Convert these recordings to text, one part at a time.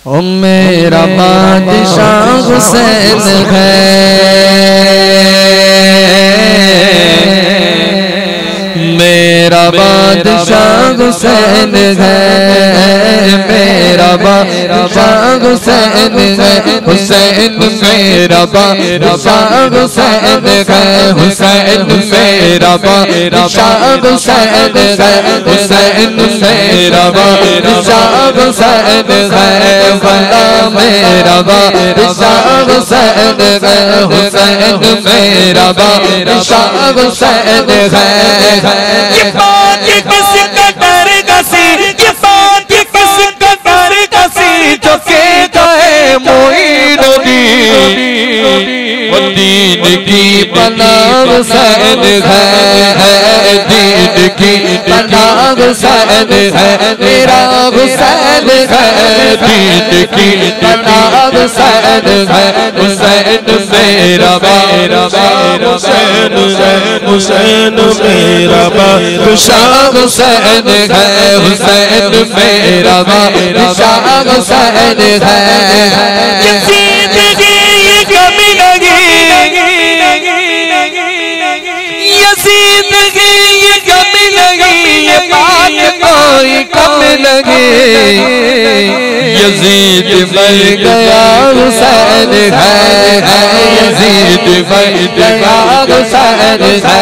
ओ मेरा बादशाह हुसैन है, मेरा बादशाह हुसैन है, मेरा बादशाह हुसैन है, हुसैन मेरा बादशाह हुसैन है, हुसैन मेरा बादशाह हुसैन है, हुसैन मेरा बादशाह हुसैन है, वल्ला मेरा बादशाह हुसैन है, हुसैन मेरा बादशाह हुसैन है। ये बात किसका डरेगा सी, ये बात किसका डरेगा सी, जो कहता है मोइनुद्दीन दीन की पनाह हुसैन है, दीन की पनाह हुसैन है, मेरा हुसैन है, दीन की पनाह हुसैन है, हुसैन मेरा हुसैन है, हुसैन मेरा बादशाह हुसैन है, हुसैन मेरा बादशाह हुसैन है। यजीद की ये कमी लगी, यजीद की ये कमी लगी, ये बात कोई कम लगे, यजीद मर गया हुसैन है, यजीद मर गया हुसैन है,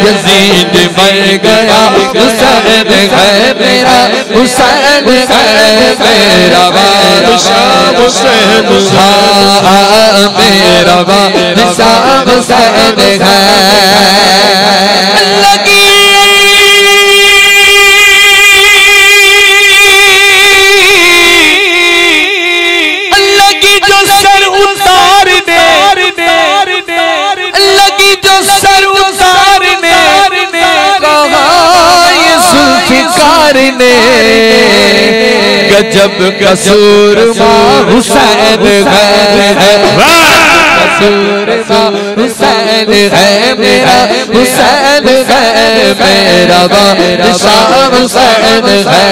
यजीद मर गया हुसैन है, मेरा हुसैन है, मेरा बादशाह हुसैन है, मेरा बादशाह हुसैन है। गजब कसूर हुसैन है, कसूर हुसैन है, मेरा हुसैन है, मेरा बादशाह हुसैन है,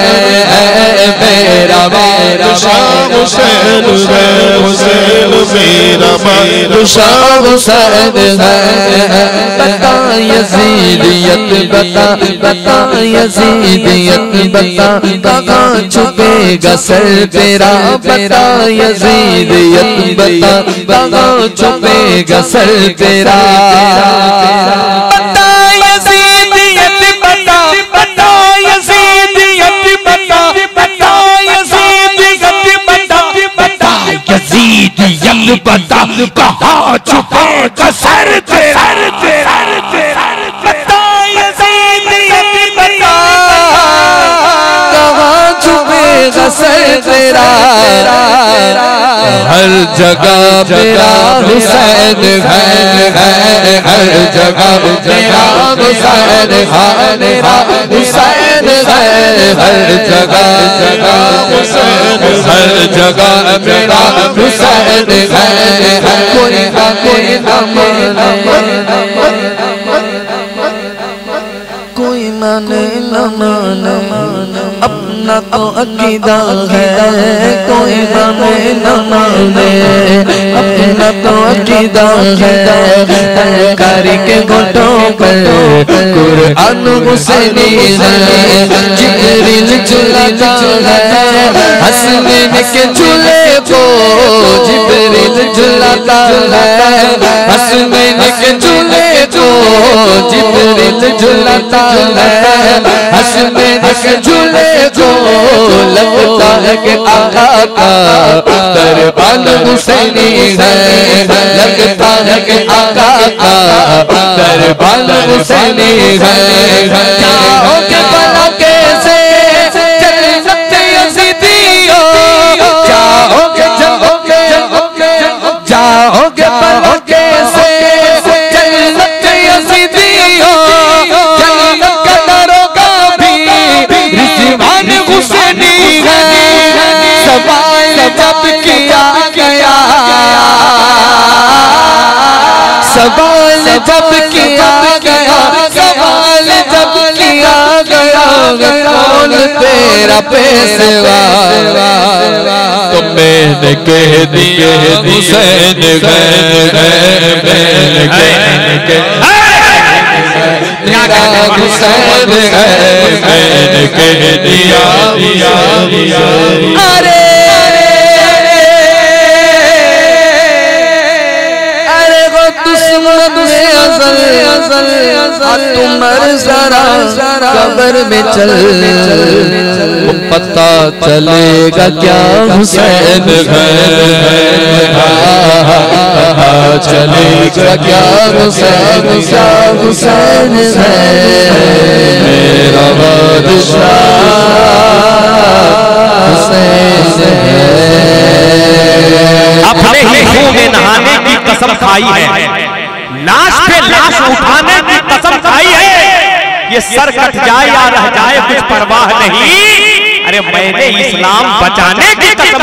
मेरा बादशाह हुसैन है, हुसैन मेरा बादशाह हुसैन है। बता यजीदियत बता, बता यजीदियत बता, कहाँ छुपेगा सर तेरा, बता यजीदियत बता, कहाँ छुपेगा सर तेरा, बता यजीदियत बता, बता यजीदियत बता, बता यजीदियत बता, बता यजीदियत बता, कहाँ छुपेगा सर तेरा, बता यजीदियत बता, कहाँ छुपेगा सर तेरा, हर जगह मेरा हुसैन है, हर जगह मेरा हुसैन है, मेरा हुसैन है, हर जगह हुसैन, हर जगह मेरा हुसैन है, कोई ना कोई ना कोई माने न माने अपना तो अकीदा है, कोई माने न माने अपना तो अकीदा है, कारी के घोटों पर कुरान हुसैनी है, जिब्रील झुलाता है, हसनैन के झूले को जिब्रील झुलाता है, हसनैन के झूले को जिब्रील झुलाता है, हसनैन के झूले को लगता है कि आका का दरबार हुसैनी है, लगता है कि आका का दरबार हुसैनी है। जाओगे भला कैसे जन्नत यज़ीदियो, जाओगे जाओगे जाओगे भला कैसे जन्नत यज़ीदियो, जन्नत का दरोगा भी रिज़वान हुसैनी है, सवाल जब किया गया, सवाल जब किया गया, सवाल जब किया गया, कौन तेरा पेशवा, मैंने कह दिया हुसैन है, मैंने हुसैन है, मैंने कह दिया। अरे दुश्मन में असल तुमर जरा कब्र में चल पता चलेगा क्या हुसैन है, चलेगा क्या हुसैन, क्या हुसैन है मेरा बादशाह हुसैन है। अपने ही खून में नहाने की कसम खाई है, लाश पे लाश उठाने की कसम खाई है, ये सर कट जाए या रह जाए कुछ परवाह नहीं, अरे मैंने इस्लाम बचाने की कसम